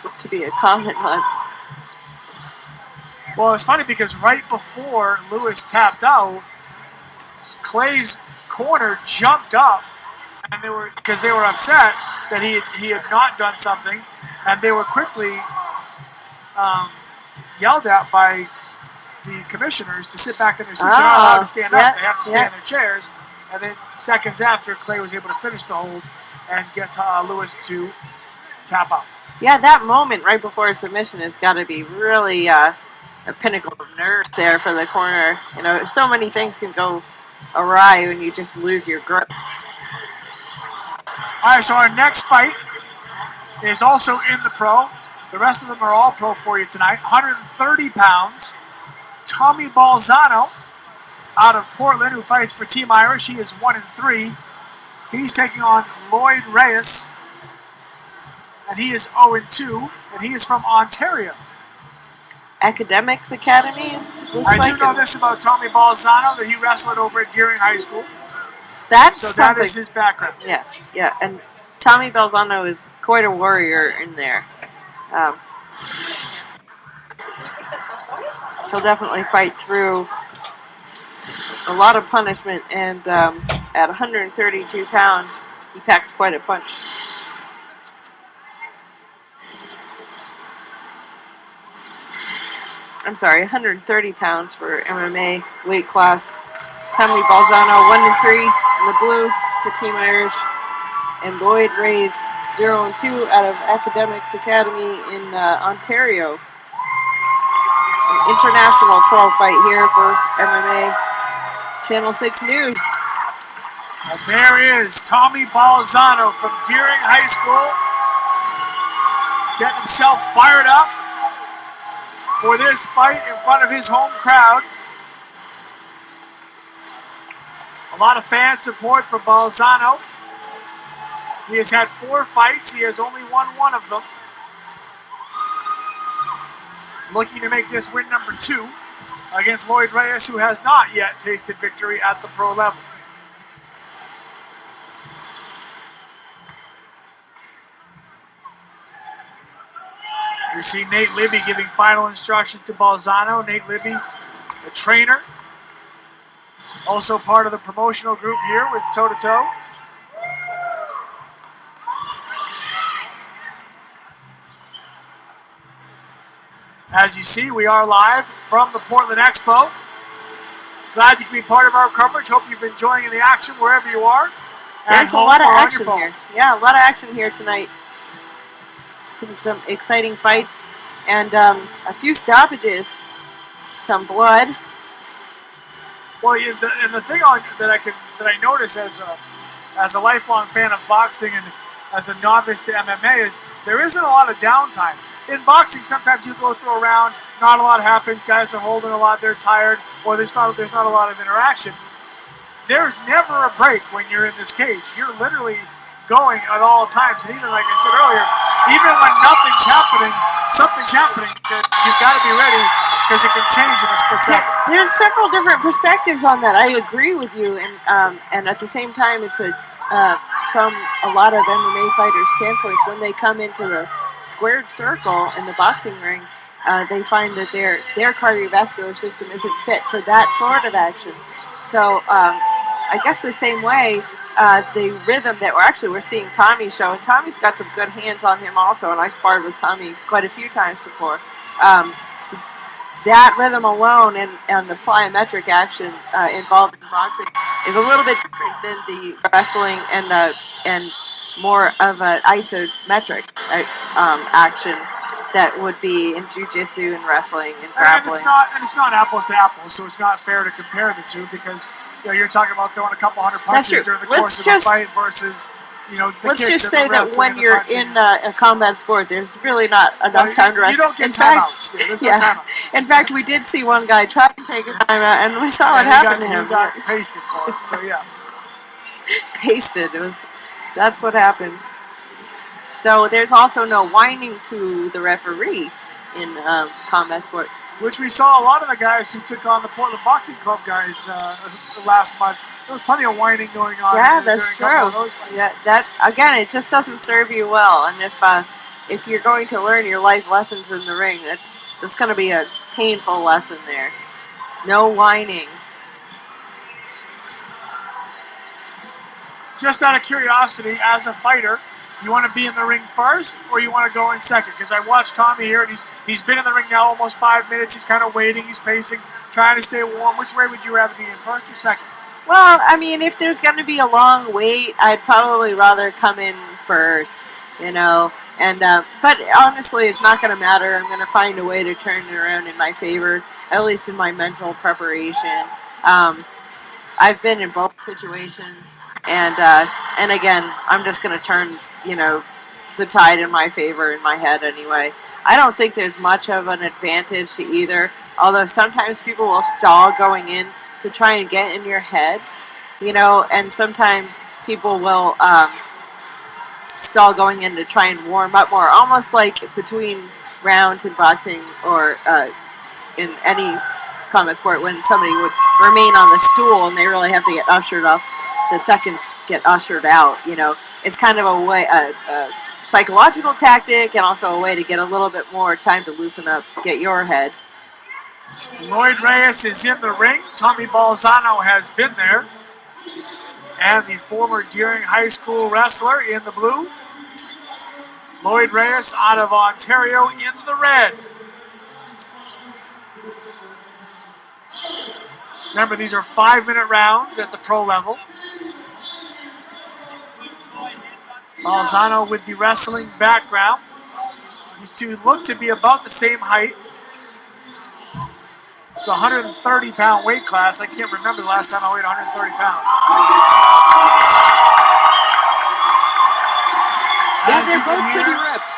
to be a common one. Well, it's funny because right before Lewis tapped out, Clay's corner jumped up, and they were upset that he had not done something, and they were quickly yelled at by the commissioners to sit back in their seat. They're not allowed to stand up; they have to stay in their chairs. And then seconds after, Clay was able to finish the hold and get Lewis to tap out. Yeah, that moment right before submission has got to be really a pinnacle of nerves there for the corner. You know, so many things can go awry when you just lose your grip. All right, so our next fight is also in the pro. The rest of them are all pro for you tonight. 130 pounds. Tommy Balzano out of Portland, who fights for Team Irish. He is 1-3. He's taking on Lloyd Reyes, and he is 0-2, and he is from Ontario. Academics Academy? I do know this about Tommy Balzano, that he wrestled over at Deering High School. That's that is his background. Yeah, yeah, and Tommy Balzano is quite a warrior in there. He'll definitely fight through a lot of punishment, and at 132 pounds, he packs quite a punch. I'm sorry, 130 pounds for MMA weight class. Tommy Balzano, 1-3 in the blue for Team Irish, and Lloyd Reyes, 0-2 out of Academics Academy in Ontario. An international pro fight here for MMA. Channel 6 News. And there is Tommy Balzano from Deering High School, getting himself fired up for this fight in front of his home crowd. A lot of fan support for Balzano. He has had 4 fights. He has only won 1 of them. Looking to make this win number 2 against Lloyd Reyes, who has not yet tasted victory at the pro level. You see Nate Libby giving final instructions to Balzano. Nate Libby, the trainer, also part of the promotional group here with Toe to Toe. As you see, we are live from the Portland Expo. Glad you can be part of our coverage. Hope you've been enjoying the action wherever you are. There's a lot of action here. Yeah, a lot of action here tonight. It's been some exciting fights and a few stoppages, some blood. Well, and the thing that I notice as a lifelong fan of boxing and as a novice to MMA is there isn't a lot of downtime. In boxing, sometimes you go through a round, not a lot happens, guys are holding a lot, they're tired, or there's not a lot of interaction. There's never a break when you're in this cage. You're literally going at all times, and even like I said earlier, even when nothing's happening, something's happening, you've got to be ready because it can change in a split second. There's several different perspectives on that. I agree with you, and at the same time, it's from a lot of MMA fighters' standpoints, when they come into the squared circle in the boxing ring, they find that their cardiovascular system isn't fit for that sort of action. So I guess the same way, the rhythm that we're seeing Tommy show, and Tommy's got some good hands on him also, and I sparred with Tommy quite a few times before. That rhythm alone and the plyometric action involved in boxing is a little bit different than the wrestling and more of an isometric action that would be in jiu-jitsu and wrestling and grappling. And it's not apples to apples, so it's not fair to compare the two because you're talking about throwing a couple hundred punches during the course of a fight versus let's just say that when you're in a combat sport, there's really not enough time to rest. You don't get timeouts. There's no timeouts. In fact, we did see one guy try to take a timeout, and we saw what happened to him. He got pasted for it, so yes. Pasted. That's what happened. So there's also no whining to the referee in combat sport. Which we saw a lot of the guys who took on the Portland Boxing Club guys last month. There was plenty of whining going on. Yeah, that's true. Yeah, that again, it just doesn't serve you well. And if you're going to learn your life lessons in the ring, that's going to be a painful lesson there. No whining. Just out of curiosity, as a fighter, you want to be in the ring first or you want to go in second? Because I watched Tommy here, and he's been in the ring now almost 5 minutes. He's kind of waiting, he's pacing, trying to stay warm. Which way would you rather be in, first or second? Well, I mean, if there's going to be a long wait, I'd probably rather come in first, you know. And but honestly, it's not going to matter. I'm going to find a way to turn it around in my favor, at least in my mental preparation. I've been in both situations, and again, I'm just going to turn, you know, the tide in my favor in my head anyway. I don't think there's much of an advantage to either, although sometimes people will stall going in to try and get in your head, you know, and sometimes people will stall going in to try and warm up more, almost like between rounds in boxing or in any combat sport when somebody would remain on the stool and they really have to get ushered off, the seconds get ushered out, you know. It's kind of a way, a psychological tactic, and also a way to get a little bit more time to loosen up, get your head. Lloyd Reyes is in the ring. Tommy Balzano has been there. And the former Deering High School wrestler in the blue. Lloyd Reyes out of Ontario in the red. Remember, these are 5-minute rounds at the pro level. Balzano with the wrestling background. These two look to be about the same height. It's the 130-pound weight class. I can't remember the last time I weighed 130 pounds. Yeah, they're both pretty ripped.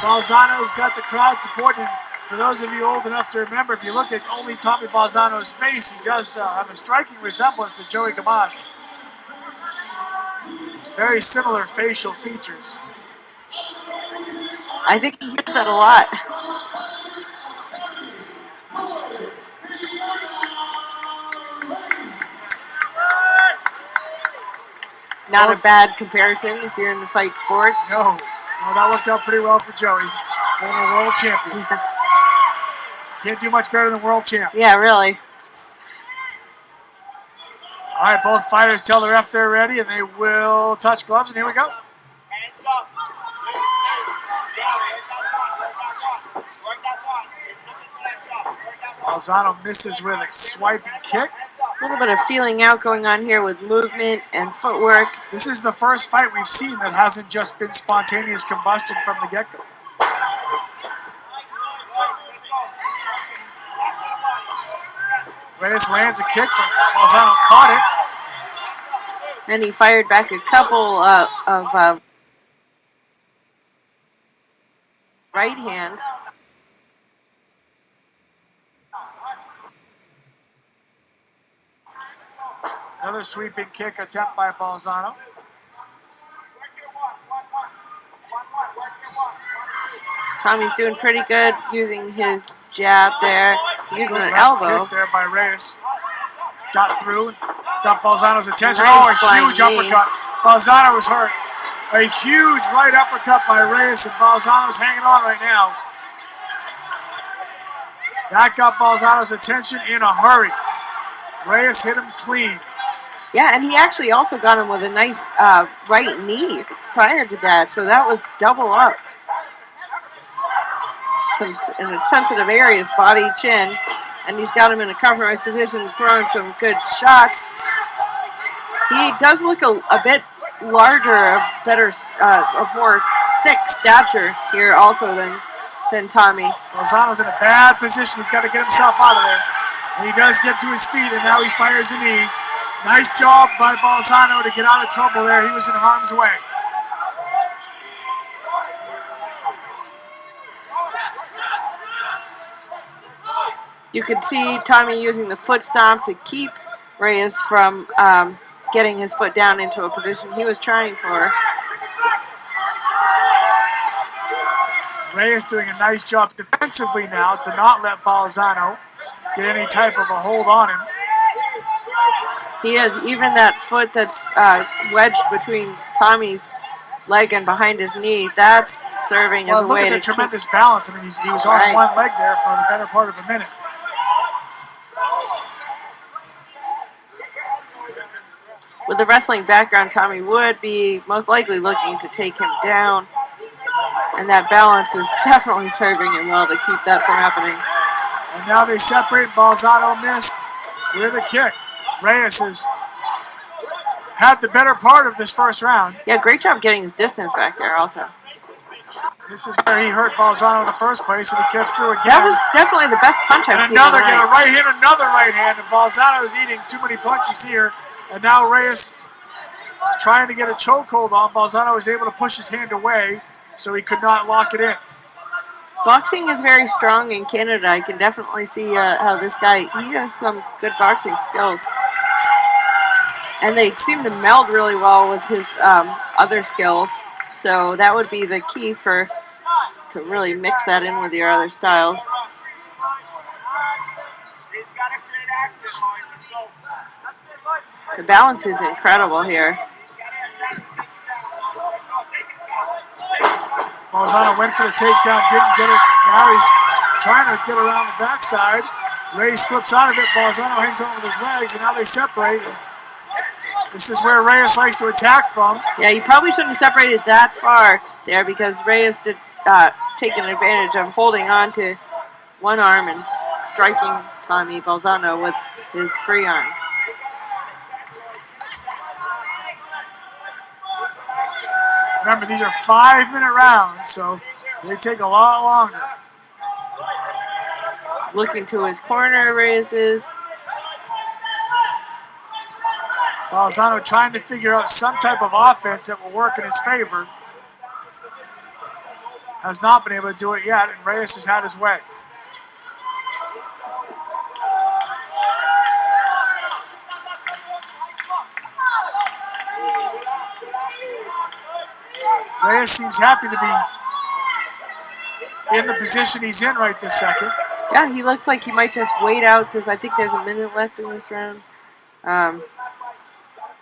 Balzano's got the crowd supporting. For those of you old enough to remember, if you look at only Tommy Balzano's face, he does have a striking resemblance to Joey Gamache. Very similar facial features. I think he hears that a lot. Not a bad comparison if you're in the fight sports. No, that worked out pretty well for Joey, former world champion. Can't do much better than world champ. Yeah, really. All right, both fighters tell the ref they're ready, and they will touch gloves, and here we go. Hands up. Balzano misses with a swiping kick. A little bit of feeling out going on here with movement and footwork. This is the first fight we've seen that hasn't just been spontaneous combustion from the get-go. Reyes lands a kick, but Balzano caught it. And he fired back a couple of right hands. Another sweeping kick attempt by Balzano. Tommy's doing pretty good using his jab there, using an left elbow. Kick there by Reyes. Got through, got Balzano's attention. Nice A huge uppercut. Balzano was hurt. A huge right uppercut by Reyes, and Balzano's hanging on right now. That got Balzano's attention in a hurry. Reyes hit him clean. Yeah, and he actually also got him with a nice right knee prior to that, so that was double up. Some in the sensitive areas, body, chin, and he's got him in a compromised position, throwing some good shots. He does look a bit larger, of more thick stature here also than Tommy. Balzano's in a bad position. He's got to get himself out of there. And he does get to his feet, and now he fires a knee. Nice job by Balzano to get out of trouble there. He was in harm's way. You could see Tommy using the foot stomp to keep Reyes from getting his foot down into a position he was trying for. Reyes doing a nice job defensively now to not let Balzano get any type of a hold on him. He has even that foot that's wedged between Tommy's leg and behind his knee, that's serving as a Look way at the to tremendous balance. I mean, he was on one leg there for the better part of a minute. With the wrestling background, Tommy would be most likely looking to take him down. And that balance is definitely serving him well to keep that from happening. And now they separate. Balzano missed with a kick. Reyes has had the better part of this first round. Yeah, great job getting his distance back there also. This is where he hurt Balzano in the first place, and he gets through again. That was definitely the best punch I've seen another, get a right hit, another right hand, and Balzano is eating too many punches here. And now Reyes trying to get a chokehold on. Balzano was able to push his hand away, so he could not lock it in. Boxing is very strong in Canada. I can definitely see how this guy, he has some good boxing skills. And they seem to meld really well with his other skills. So that would be the key to really mix that in with your other styles. The balance is incredible here. Balzano went for the takedown, didn't get it. Now he's trying to get around the backside. Reyes slips out of it. Balzano hangs on with his legs, and now they separate. This is where Reyes likes to attack from. Yeah, you probably shouldn't have separated that far there because Reyes did take an advantage of holding on to one arm and striking Tommy Balzano with his free arm. Remember, these are 5-minute rounds, so they take a lot longer. Looking to his corner, Reyes is. Balzano trying to figure out some type of offense that will work in his favor. Has not been able to do it yet, and Reyes has had his way. Reyes seems happy to be in the position he's in right this second. Yeah, he looks like he might just wait out this. I think there's a minute left in this round.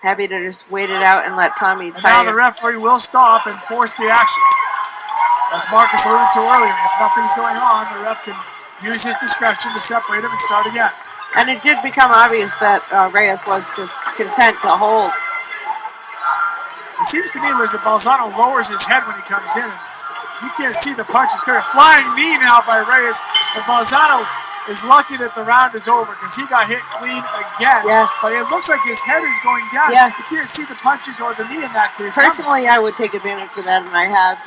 Happy to just wait it out and let Tommy tie now the referee will stop and force the action. As Marcus alluded to earlier, if nothing's going on, the ref can use his discretion to separate him and start again. And it did become obvious that Reyes was just content to hold. It seems to me as if Balzano lowers his head when he comes in. You can't see the punches. Got a flying knee now by Reyes. And Balzano is lucky that the round is over because he got hit clean again. Yeah. But it looks like his head is going down. Yeah. You can't see the punches or the knee in that case. Personally, I would take advantage of that, and I have,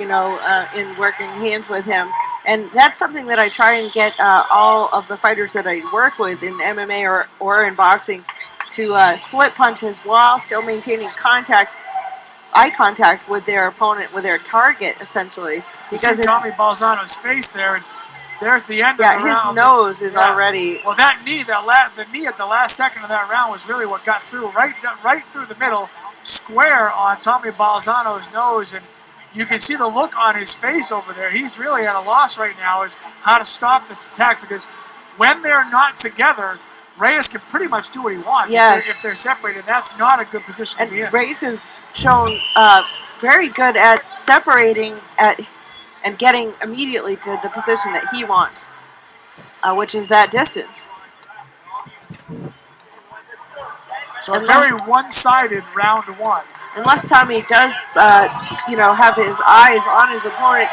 in working hands with him. And that's something that I try and get all of the fighters that I work with in MMA or in boxing to slip punches while still maintaining eye contact with their opponent, with their target, essentially. Because you see Tommy Balzano's face there, and there's the end of the round. Yeah, his nose is already... Well, that knee, the knee at the last second of that round was really what got through, right through the middle, square on Tommy Balzano's nose, and you can see the look on his face over there. He's really at a loss right now as how to stop this attack, because when they're not together, Reyes can pretty much do what he wants. Yes. If they're separated. That's not a good position to be in. Reyes has shown very good at separating and getting immediately to the position that he wants, which is that distance. So a very one-sided round one. Unless Tommy does, have his eyes on his opponent,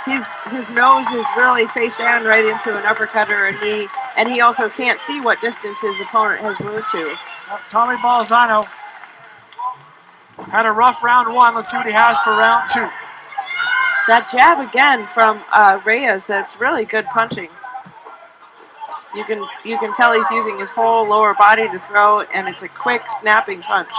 his nose is really face down right into an uppercut or a knee, and he also can't see what distance his opponent has moved to. Tommy Balzano had a rough round one. Let's see what he has for round two. That jab again from Reyes, that's really good punching. You can tell he's using his whole lower body to throw, and it's a quick snapping punch.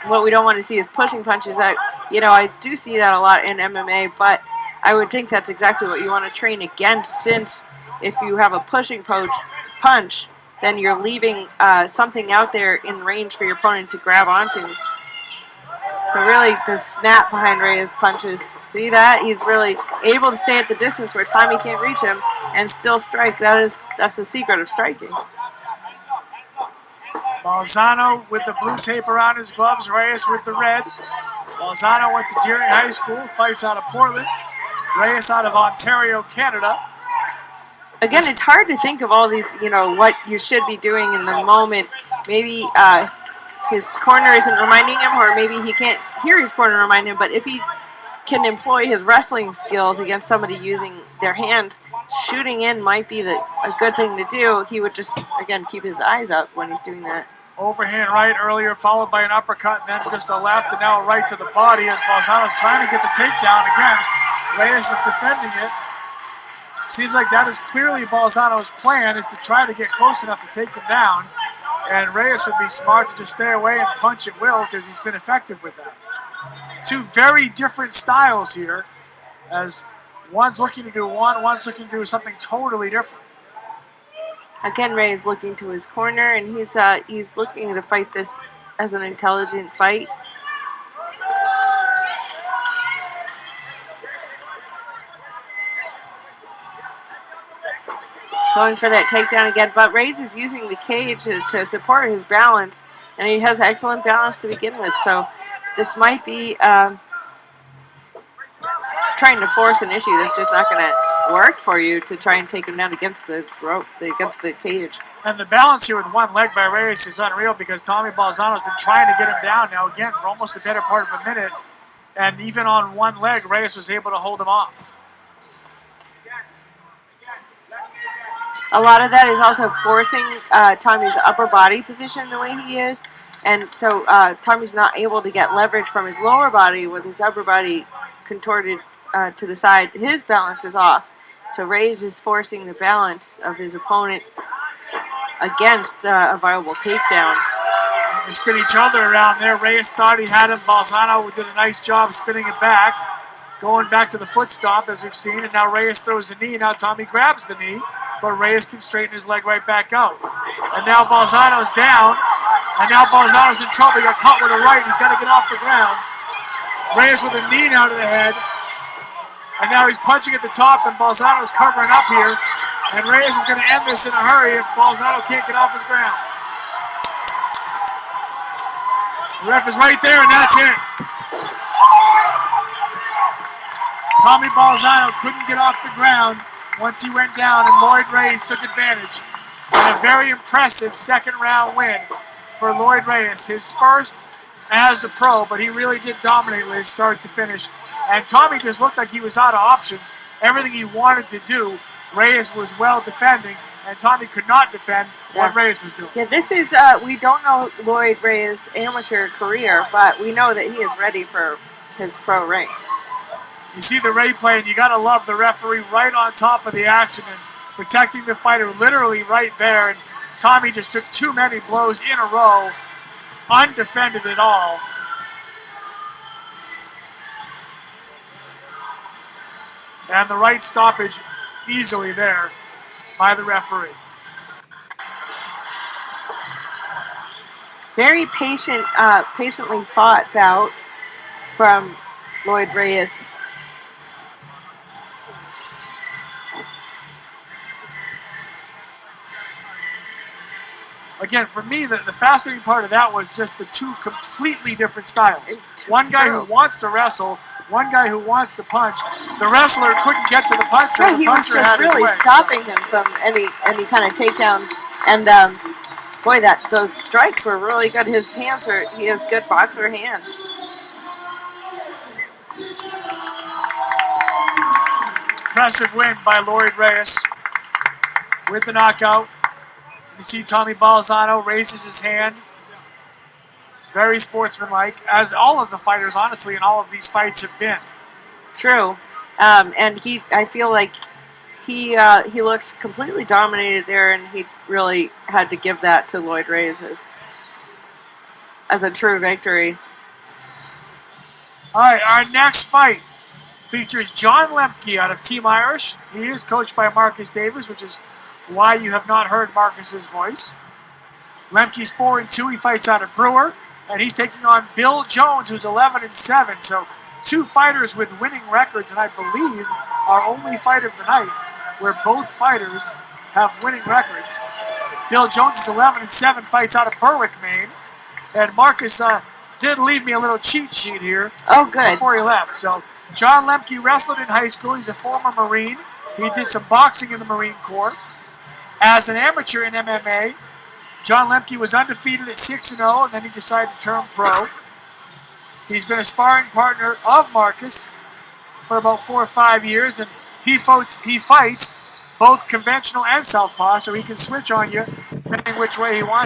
What we don't want to see is pushing punches. I do see that a lot in MMA, but I would think that's exactly what you want to train against, since if you have a pushing punch, then you're leaving something out there in range for your opponent to grab onto. So really, the snap behind Reyes' punches, see that? He's really able to stay at the distance where Tommy can't reach him and still strike. That's the secret of striking. Balzano with the blue tape around his gloves, Reyes with the red. Balzano went to Deering High School, fights out of Portland. Reyes out of Ontario, Canada. Again, it's hard to think of all these, what you should be doing in the moment. Maybe his corner isn't reminding him, or maybe he can't hear his corner remind him, but if he can employ his wrestling skills against somebody using their hands, shooting in might be a good thing to do. He would just, again, keep his eyes up when he's doing that. Overhand right earlier, followed by an uppercut, and then just a left, and now a right to the body as Balzano's trying to get the takedown again. Reyes is defending it. Seems like that is clearly Balzano's plan, is to try to get close enough to take him down. And Reyes would be smart to just stay away and punch at will because he's been effective with that. Two very different styles here, as one's looking to do one, one's looking to do something totally different. Again, Ray is looking to his corner, and he's looking to fight this as an intelligent fight. Going for that takedown again, but Reyes is using the cage to support his balance, and he has excellent balance to begin with, so this might be trying to force an issue that's just not going to work for you, to try and take him down against the rope, against the cage. And the balance here with one leg by Reyes is unreal, because Tommy Balzano's been trying to get him down now, again, for almost the better part of a minute, and even on one leg, Reyes was able to hold him off. A lot of that is also forcing Tommy's upper body position the way he is. And so Tommy's not able to get leverage from his lower body with his upper body contorted to the side. His balance is off. So Reyes is forcing the balance of his opponent against a viable takedown. They spin each other around there. Reyes thought he had him. Balzano did a nice job spinning it back. Going back to the foot stomp, as we've seen, and now Reyes throws the knee. Now Tommy grabs the knee, but Reyes can straighten his leg right back out. And now Balzano's down, and now Balzano's in trouble. He got caught with a right. He's got to get off the ground. Reyes with a knee now to the head, and now he's punching at the top, and Balzano's covering up here, and Reyes is going to end this in a hurry if Balzano can't get off his ground. The ref is right there, and that's it. Tommy Balzano couldn't get off the ground once he went down, and Lloyd Reyes took advantage. And a very impressive second-round win for Lloyd Reyes, his first as a pro, but he really did dominate Liz start to finish. And Tommy just looked like he was out of options. Everything he wanted to do, Reyes was well defending, and Tommy could not defend what Reyes was doing. Yeah, this is, we don't know Lloyd Reyes' amateur career, but we know that he is ready for his pro ranks. You see the replay, and you got to love the referee right on top of the action and protecting the fighter literally right there. And Tommy just took too many blows in a row, undefended at all. And the right stoppage easily there by the referee. Very patiently fought bout from Lloyd Reyes. Again, for me, the fascinating part of that was just the two completely different styles. One guy who wants to wrestle, one guy who wants to punch. The wrestler couldn't get to the puncher. No, he was just really stopping him from any kind of takedown. And boy, those strikes were really good. His hands he has good boxer hands. Impressive win by Lloyd Reyes with the knockout. You see Tommy Balzano raises his hand. Very sportsmanlike, as all of the fighters, honestly, in all of these fights have been. True. And I feel like he looked completely dominated there, and he really had to give that to Lloyd Reyes as a true victory. All right, our next fight features John Lemke out of Team Irish. He is coached by Marcus Davis, which is why you have not heard Marcus's voice. Lemke's 4-2. He fights out of Brewer, and he's taking on Bill Jones, who's 11-7. So two fighters with winning records, and I believe our only fight of the night where both fighters have winning records. Bill Jones is 11-7, fights out of Berwick, Maine. And Marcus, did leave me a little cheat sheet here Oh, good. before he left. So John Lemke wrestled in high school. He's a former Marine. He did some boxing in the Marine Corps. As an amateur in MMA, John Lemke was undefeated at 6-0, and then he decided to turn pro. He's been a sparring partner of Marcus for about 4 or 5 years, and he fights both conventional and southpaw, so he can switch on you depending which way he wants.